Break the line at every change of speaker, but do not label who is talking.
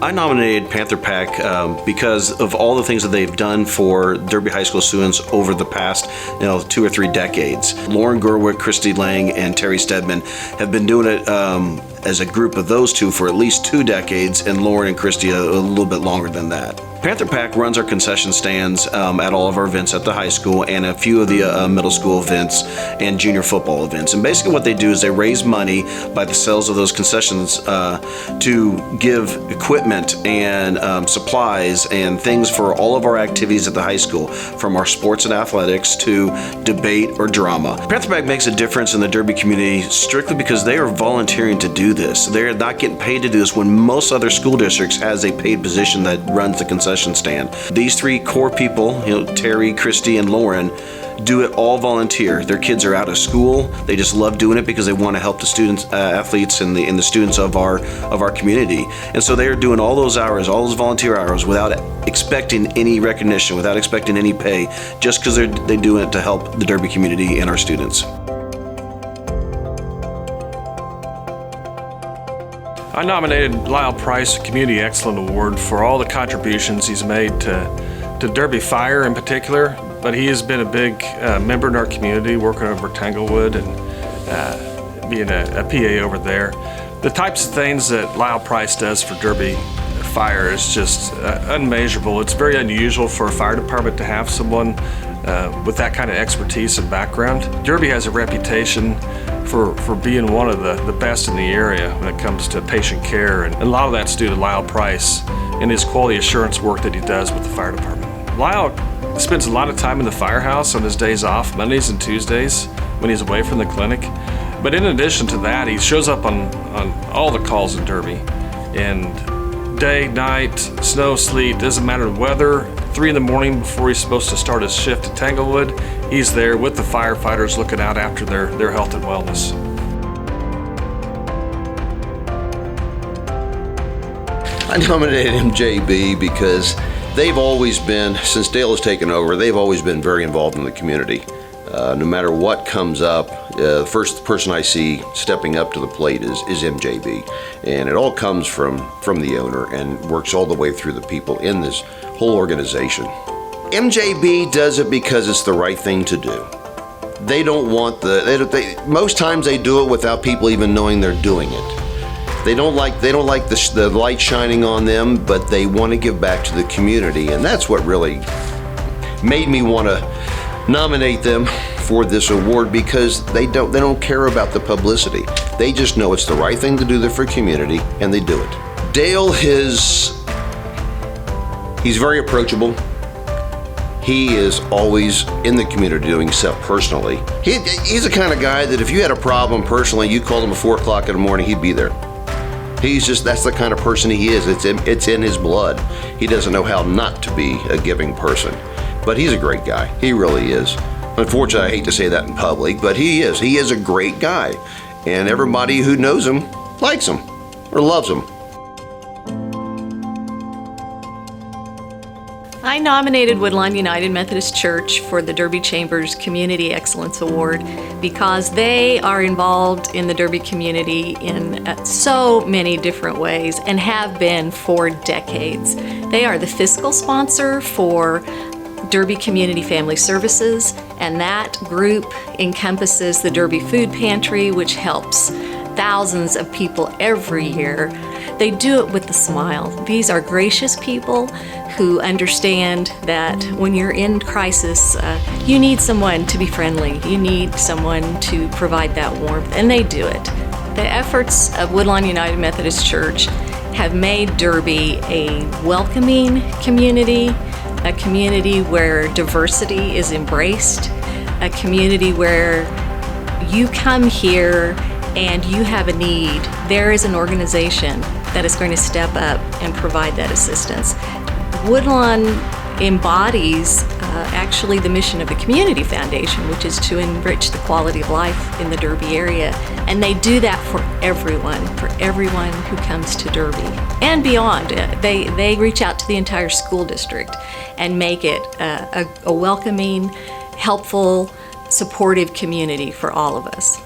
I nominated Panther Pack because of all the things that they've done for Derby High School students over the past 2 or 3 decades. Loren, Gerwick, Kristy, and Terri Steadman have been doing it as a group of those two for at least 2 decades, and Loren and Kristy a little bit longer than that. Panther Pack runs our concession stands at all of our events at the high school and a few of the middle school events and junior football events. And basically what they do is they raise money by the sales of those concessions to give equipment and supplies and things for all of our activities at the high school, from our sports and athletics to debate or drama. Panther Pack makes a difference in the Derby community strictly because they are volunteering to do this. They're not getting paid to do this when most other school districts has a paid position that runs the concession stand. These 3 core people, Terri, Kristy, and Loren, do it all volunteer. Their kids are out of school. They just love doing it because they want to help the students, athletes, and the students of our community. And so they are doing all those hours, all those volunteer hours, without expecting any recognition, without expecting any pay, just because they do it to help the Derby community and our students.
I nominated Lyle Price Community Excellence Award for all the contributions he's made to Derby Fire in particular, but he has been a big member in our community, working over Tanglewood and being a PA over there. The types of things that Lyle Price does for Derby Fire is just unmeasurable. It's very unusual for a fire department to have someone with that kind of expertise and background. Derby has a reputation for being one of the best in the area when it comes to patient care, and a lot of that's due to Lyle Price and his quality assurance work that he does with the fire department. Lyle spends a lot of time in the firehouse on his days off, Mondays and Tuesdays, when he's away from the clinic. But in addition to that, he shows up on all the calls in Derby. And day, night, snow, sleet, doesn't matter the weather, 3 in the morning before he's supposed to start his shift at Tanglewood, he's there with the firefighters looking out after their health and wellness.
I nominated MJB because they've always been, since Dale has taken over, they've always been very involved in the community. No matter what comes up, the first person I see stepping up to the plate is MJB. And it all comes from the owner and works all the way through the people in this whole organization. MJB does it because it's the right thing to do. They don't want most times they do it without people even knowing they're doing it. They don't like the light shining on them, but they want to give back to the community, and that's what really made me want to nominate them for this award, because they don't care about the publicity. They just know it's the right thing to do for community, and they do it. Dale he's very approachable. He is always in the community doing stuff personally. He's the kind of guy that if you had a problem personally, you called him at 4 o'clock in the morning, he'd be there. That's the kind of person he is. It's in his blood. He doesn't know how not to be a giving person. But he's a great guy. He really is. Unfortunately, I hate to say that in public, but he is. He is a great guy. And everybody who knows him likes him or loves him.
I nominated Woodlawn United Methodist Church for the Derby Chambers Community Excellence Award because they are involved in the Derby community in so many different ways and have been for decades. They are the fiscal sponsor for Derby Community Family Services, and that group encompasses the Derby Food Pantry, which helps thousands of people every year. They do it with a smile. These are gracious people who understand that when you're in crisis, you need someone to be friendly. You need someone to provide that warmth, and they do it. The efforts of Woodlawn United Methodist Church have made Derby a welcoming community, a community where diversity is embraced, a community where you come here and you have a need. There is an organization that is going to step up and provide that assistance. Woodlawn embodies actually the mission of the Community Foundation, which is to enrich the quality of life in the Derby area. And they do that for everyone who comes to Derby and beyond. They reach out to the entire school district and make it a welcoming, helpful, supportive community for all of us.